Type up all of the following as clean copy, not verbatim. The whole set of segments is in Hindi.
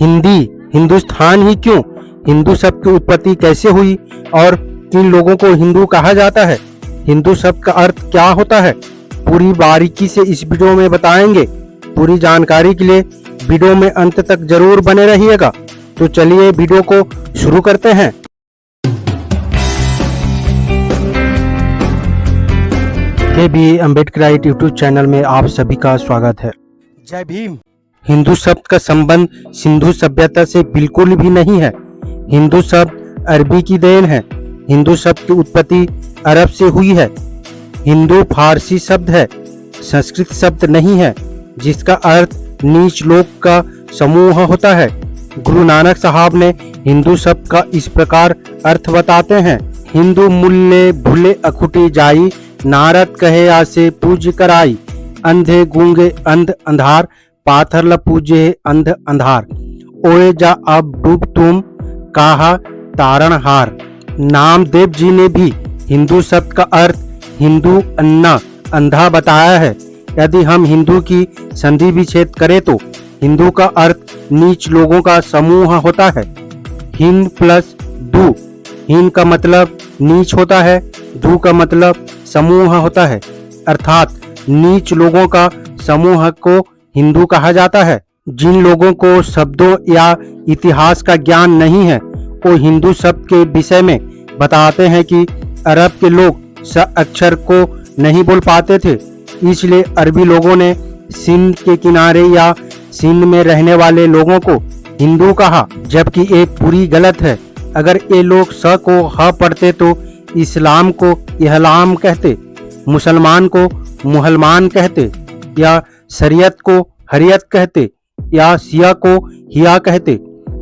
हिंदी, हिंदुस्तान ही क्यों? हिंदू शब्द की उत्पत्ति कैसे हुई और किन लोगों को हिंदू कहा जाता है? हिंदू शब्द का अर्थ क्या होता है? पूरी बारीकी से इस वीडियो में बताएंगे। पूरी जानकारी के लिए वीडियो में अंत तक जरूर बने रहिएगा। तो चलिए वीडियो को शुरू करते हैं। के अम्बेडकराइट यूट्यूब चैनल में आप सभी का स्वागत है। जय भीम। हिंदू शब्द का संबंध सिंधु सभ्यता से बिल्कुल भी नहीं है। हिंदू शब्द अरबी की देन है। हिंदू शब्द की उत्पत्ति अरब से हुई है। हिंदू फारसी शब्द है, संस्कृत शब्द नहीं है, जिसका अर्थ नीच लोग का समूह होता है। गुरु नानक साहब ने हिंदू शब्द का इस प्रकार अर्थ बताते हैं। हिंदू मूल्य भूले अखुटी जाई, नारद कहे आसे पूज कराई, अंधे गूंगे अंध अंधार, पाथर ल पूजे अंध अंधार, ओए जा अब डूब तुम कहा तारणहार। नामदेव जी ने भी हिंदू शब्द का अर्थ हिंदू अन्ना अंधा बताया है। यदि हम हिंदू की संधि विच्छेद करें तो हिंदू का अर्थ नीच लोगों का समूह होता है। हिंद प्लस दू, हिंद का मतलब नीच होता है, दू का मतलब समूह होता है, अर्थात नीच लोगों का समूह को हिंदू कहा जाता है। जिन लोगों को शब्दों या इतिहास का ज्ञान नहीं है वो हिंदू शब्द के विषय में बताते हैं कि अरब के लोग स अक्षर को नहीं बोल पाते थे, इसलिए अरबी लोगों ने सिंध के किनारे या सिंध में रहने वाले लोगों को हिंदू कहा, जबकि ये पूरी गलत है। अगर ये लोग स को ह पढ़ते तो इस्लाम को इहलाम कहते, मुसलमान को मुहलमान कहते, या शरीयत को हरियत कहते, या सिया को हिया कहते।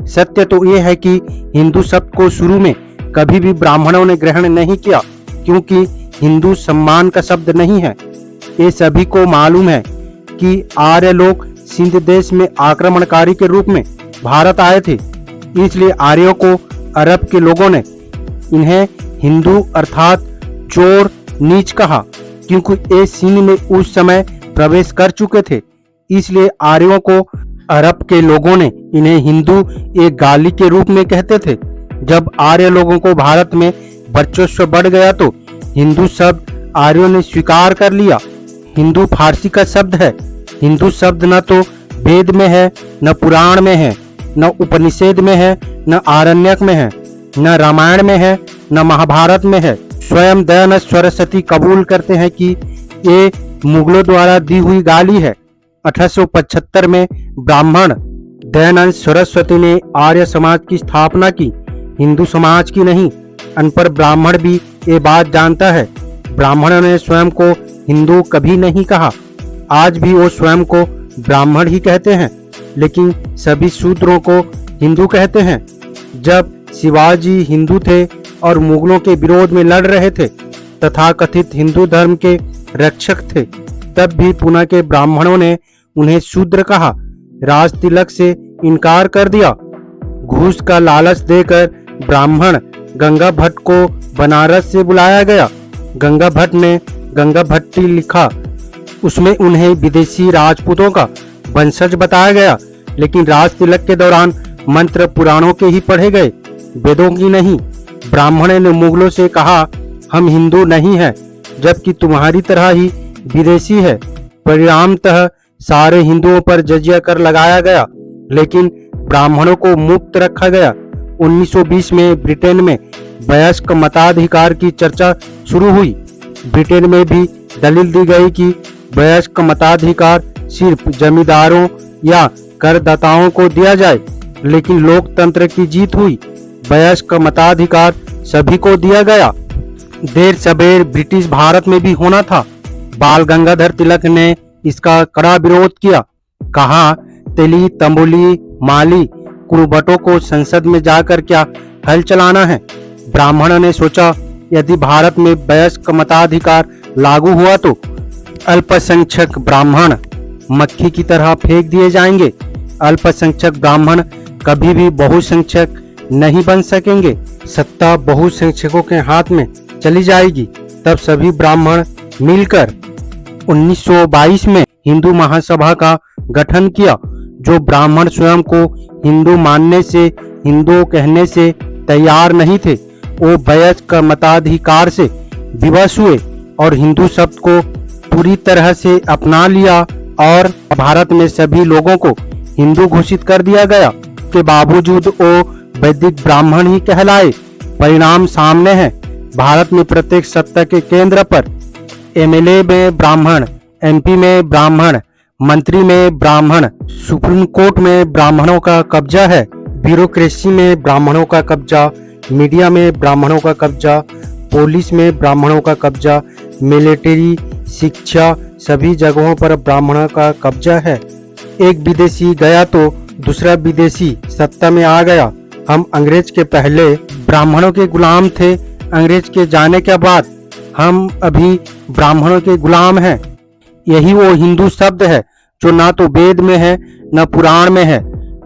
सत्य तो ये है कि हिंदू शब्द को शुरू में कभी भी ब्राह्मणों ने ग्रहण नहीं किया, क्योंकि हिंदू सम्मान का शब्द नहीं है। ये सभी को मालूम है कि आर्य लोग सिंध देश में आक्रमणकारी के रूप में भारत आए थे, इसलिए आर्यों को अरब के लोगों ने इन्हें हिंदू अर्थात चोर नीच कहा, क्योंकि ये सिंध में उस समय प्रवेश कर चुके थे। इसलिए आर्यों को अरब के लोगों ने इन्हें हिंदू एक गाली के रूप में कहते थे। जब आर्य लोगों को भारत में वर्चस्व बढ़ गया तो हिंदू शब्द आर्यों ने स्वीकार कर लिया। हिंदू फारसी का शब्द है। हिंदू शब्द न तो वेद में है, न पुराण में है, न उपनिषद में है, न आरण्यक में है, न रामायण में है, न महाभारत में है। स्वयं दयानंद सरस्वती कबूल करते हैं कि ये मुगलों द्वारा दी हुई गाली है। 1875 में ब्राह्मण दयानंद सरस्वती ने आर्य समाज की स्थापना की, हिंदू समाज की नहीं। अनपढ़ ब्राह्मण भी ये बात जानता है। ब्राह्मणों ने स्वयं को हिंदू कभी नहीं कहा। आज भी वो स्वयं को ब्राह्मण ही कहते हैं, लेकिन सभी शूद्रों को हिंदू कहते हैं। जब शिवाजी हिंदू थे और मुगलों के विरोध में लड़ रहे थे, तथाकथित हिंदू धर्म के रक्षक थे, तब भी पुणे के ब्राह्मणों ने उन्हें शूद्र कहा, राज तिलक से इनकार कर दिया। घूस का लालच देकर ब्राह्मण गंगा भट्ट को बनारस से बुलाया गया। गंगा भट्ट ने गंगा भट्टी लिखा, उसमें उन्हें विदेशी राजपूतों का वंशज बताया गया, लेकिन राज तिलक के दौरान मंत्र पुराणों के ही पढ़े गए, वेदों की नहीं। ब्राह्मण ने मुगलों से कहा, हम हिंदू नहीं हैं, जबकि तुम्हारी तरह ही विदेशी है। परिणामतः सारे हिंदुओं पर जजिया कर लगाया गया, लेकिन ब्राह्मणों को मुक्त रखा गया। 1920 में ब्रिटेन में वयस्क मताधिकार की चर्चा शुरू हुई। ब्रिटेन में भी दलील दी गई कि वयस्क मताधिकार सिर्फ जमींदारों या करदाताओं को दिया जाए, लेकिन लोकतंत्र की जीत हुई। वयस्क मताधिकार सभी को दिया गया। देर सबेर ब्रिटिश भारत में भी होना था। बाल गंगाधर तिलक ने इसका कड़ा विरोध किया। कहा, तेली तंबोली माली कुरुबटों को संसद में जाकर क्या हल चलाना है। ब्राह्मणों ने सोचा, यदि भारत में वयस्क मताधिकार लागू हुआ तो अल्पसंख्यक ब्राह्मण मक्खी की तरह फेंक दिए जाएंगे। अल्पसंख्यक ब्राह्मण कभी भी बहुसंख्यक नहीं बन सकेंगे। सत्ता बहुसंख्यकों के हाथ में चली जाएगी। तब सभी ब्राह्मण मिलकर 1922 में हिंदू महासभा का गठन किया। जो ब्राह्मण स्वयं को हिंदू मानने से, हिंदू कहने से तैयार नहीं थे, वो वयस्क मताधिकार से विवश हुए और हिंदू शब्द को पूरी तरह से अपना लिया और भारत में सभी लोगों को हिंदू घोषित कर दिया गया। के बावजूद वो वैदिक ब्राह्मण ही कहलाए। परिणाम सामने है। भारत में प्रत्येक सत्ता के केंद्र पर एमएलए में ब्राह्मण, एमपी में ब्राह्मण, मंत्री में ब्राह्मण, सुप्रीम कोर्ट में ब्राह्मणों का कब्जा है, ब्यूरोक्रेसी में ब्राह्मणों का कब्जा, मीडिया में ब्राह्मणों का कब्जा, पुलिस में ब्राह्मणों का कब्जा, मिलिट्री, शिक्षा, सभी जगहों पर ब्राह्मणों का कब्जा है। एक विदेशी गया तो दूसरा विदेशी सत्ता में आ गया। हम अंग्रेज के पहले ब्राह्मणों के गुलाम थे, अंग्रेज के जाने के बाद हम अभी ब्राह्मणों के गुलाम हैं। यही वो हिंदू शब्द है जो ना तो वेद में है, न पुराण में है,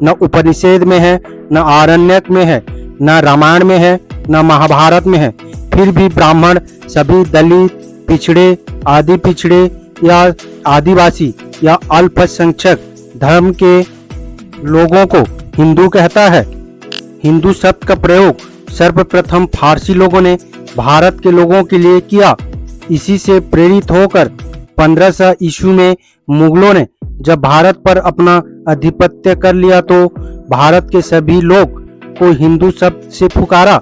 न उपनिषद में है, न आरण्यक में है, न रामायण में है, न महाभारत में है। फिर भी ब्राह्मण सभी दलित, पिछड़े, आदि पिछड़े या आदिवासी या अल्पसंख्यक धर्म के लोगों को हिंदू कहता है। हिंदू शब्द का प्रयोग सर्वप्रथम फारसी लोगों ने भारत के लोगों के लिए किया। इसी से प्रेरित होकर 1500 ईस्वी में मुगलों ने जब भारत पर अपना आधिपत्य कर लिया तो भारत के सभी लोग को हिंदू शब्द से पुकारा।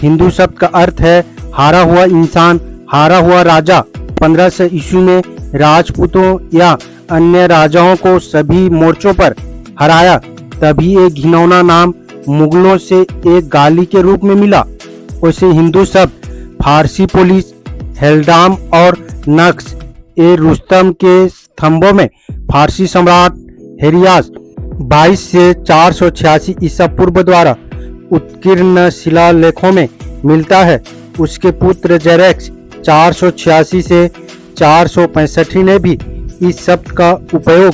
हिंदू शब्द का अर्थ है हारा हुआ इंसान, हारा हुआ राजा। 1500 ईस्वी में राजपूतों या अन्य राजाओं को सभी मोर्चों पर हराया, तभी एक घिनौना नाम मुगलों से एक गाली के रूप में मिला। उसे हिंदू शब्द फारसी पुलिस, हेल्डाम और नक्श ए रुस्तम के स्तंभों में फारसी सम्राट हेरियास 22 से 486 ईसा पूर्व द्वारा उत्कीर्ण शिलालेखों में मिलता है। उसके पुत्र जेरेक्स 486 से 465 ने भी इस शब्द का उपयोग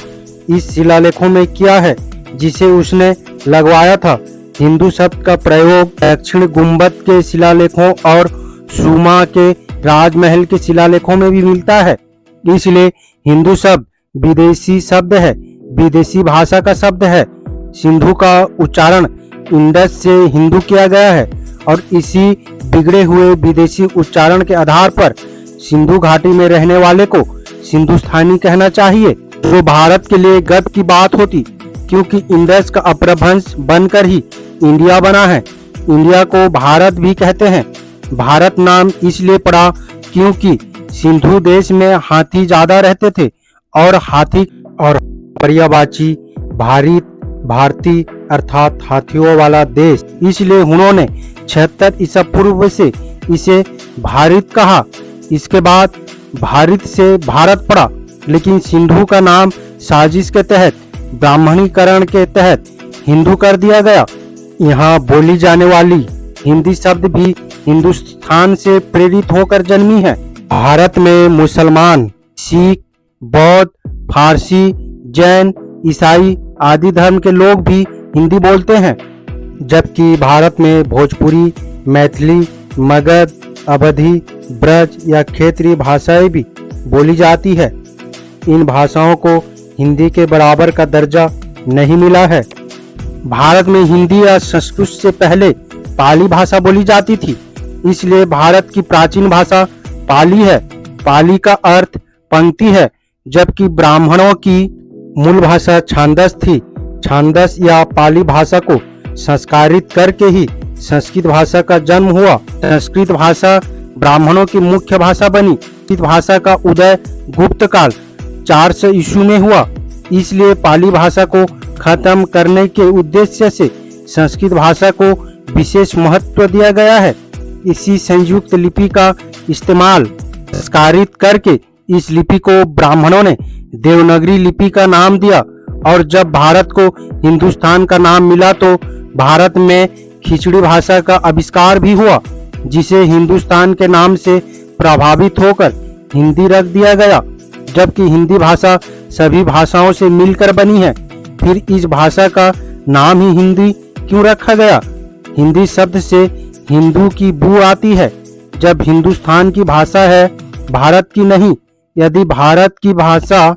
इस शिलालेखों में किया है जिसे उसने लगवाया था। हिंदू शब्द का प्रयोग दक्षिण गुंबद के शिलालेखों और सुमा के राजमहल के शिलालेखों में भी मिलता है। इसलिए हिंदू शब्द विदेशी शब्द है, विदेशी भाषा का शब्द है। सिंधु का उच्चारण इंडस से हिंदू किया गया है और इसी बिगड़े हुए विदेशी उच्चारण के आधार पर सिंधु घाटी में रहने वाले को सिंधुस्थानी कहना चाहिए, जो भारत के लिए गर्व की बात होती, क्योंकि इंडस का अपभ्रंश बनकर ही इंडिया बना है। इंडिया को भारत भी कहते हैं। भारत नाम इसलिए पड़ा क्योंकि सिंधु देश में हाथी ज्यादा रहते थे और हाथी और पर्यायवाची भारित, भारती अर्थात हाथियों वाला देश, इसलिए उन्होंने 76 ईसा पूर्व से इसे भारत कहा। इसके बाद भारत से भारत पड़ा, लेकिन सिंधु का नाम साजिश के तहत, ब्राह्मणीकरण के तहत हिंदू कर दिया गया। यहाँ बोली जाने वाली हिंदी शब्द भी हिंदुस्तान से प्रेरित होकर जन्मी है। भारत में मुसलमान, सिख, बौद्ध, फारसी, जैन, ईसाई आदि धर्म के लोग भी हिंदी बोलते हैं, जबकि भारत में भोजपुरी, मैथिली, मगध, अवधी, ब्रज या क्षेत्रीय भाषाएं भी बोली जाती है। इन भाषाओं को हिंदी के बराबर का दर्जा नहीं मिला है। भारत में हिंदी या संस्कृत से पहले पाली भाषा बोली जाती थी, इसलिए भारत की प्राचीन भाषा पाली है। पाली का अर्थ पंक्ति है, जबकि ब्राह्मणों की मूल भाषा छांदस थी। छांदस या पाली भाषा को संस्कारित करके ही संस्कृत भाषा का जन्म हुआ। संस्कृत भाषा ब्राह्मणों की मुख्य भाषा बनी। संस्कृत भाषा का उदय गुप्त काल 400 ईस्वी में हुआ, इसलिए पाली भाषा को खत्म करने के उद्देश्य से संस्कृत भाषा को विशेष महत्व दिया गया है। इसी संयुक्त लिपि का इस्तेमाल संस्कारित करके इस लिपि को ब्राह्मणों ने देवनागरी लिपि का नाम दिया, और जब भारत को हिंदुस्तान का नाम मिला तो भारत में खिचड़ी भाषा का आविष्कार भी हुआ, जिसे हिंदुस्तान के नाम से प्रभावित होकर हिंदी रख दिया गया। जबकि हिंदी भाषा सभी भाषाओं से मिलकर बनी है, फिर इस भाषा का नाम ही हिंदी क्यों रखा गया? हिंदी शब्द से हिंदू की बू आती है। जब हिंदुस्तान की भाषा है, भारत की नहीं, यदि भारत की भाषा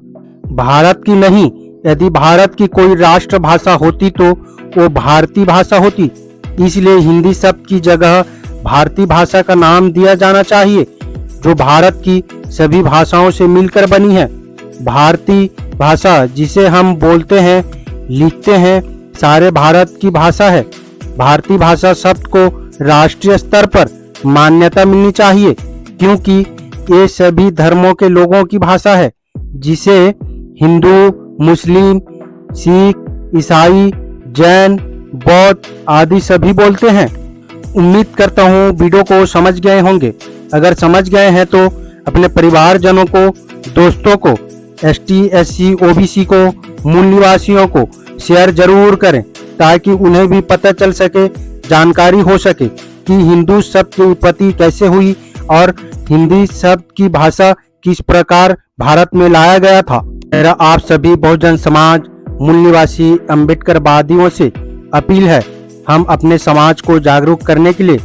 भारत की नहीं, यदि भारत की कोई राष्ट्रभाषा होती तो वो भारतीय भाषा होती। इसलिए हिंदी शब्द की जगह भारतीय भाषा का नाम दिया जाना चाहिए, जो भारत की सभी भाषाओं से मिलकर बनी है। भारतीय भाषा जिसे हम बोलते हैं, लिखते हैं, सारे भारत की भाषा है। भारतीय भाषा शब्द को राष्ट्रीय स्तर पर मान्यता मिलनी चाहिए, क्योंकि ये सभी धर्मों के लोगों की भाषा है, जिसे हिंदू, मुस्लिम, सिख, ईसाई, जैन, बौद्ध आदि सभी बोलते हैं। उम्मीद करता हूँ वीडियो को समझ गए होंगे। अगर समझ गए हैं तो अपने परिवारजनों को, दोस्तों को, ST, SC, OBC को, मूल निवासियों को शेयर जरूर करें, ताकि उन्हें भी पता चल सके, जानकारी हो सके कि हिंदू शब्द की उत्पत्ति कैसे हुई और हिंदी शब्द की भाषा किस प्रकार भारत में लाया गया था। मेरा आप सभी बहुजन समाज, मूल निवासी अम्बेडकरवादियों से अपील है, हम अपने समाज को जागरूक करने के लिए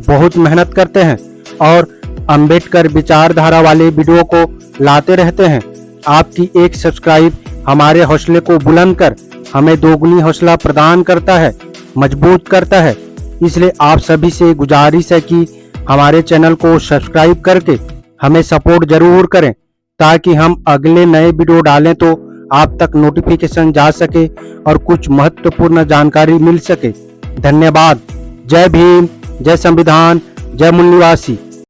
बहुत मेहनत करते हैं और अम्बेडकर विचारधारा वाले वीडियो को लाते रहते हैं। आपकी एक सब्सक्राइब हमारे हौसले को बुलंद कर हमें दोगुनी हौसला प्रदान करता है, मजबूत करता है। इसलिए आप सभी से गुजारिश है कि हमारे चैनल को सब्सक्राइब करके हमें सपोर्ट जरूर करें, ताकि हम अगले नए वीडियो डालें तो आप तक नोटिफिकेशन जा सके और कुछ महत्वपूर्ण जानकारी मिल सके। धन्यवाद। जय भीम, जय संविधान, जय मूल निवासी।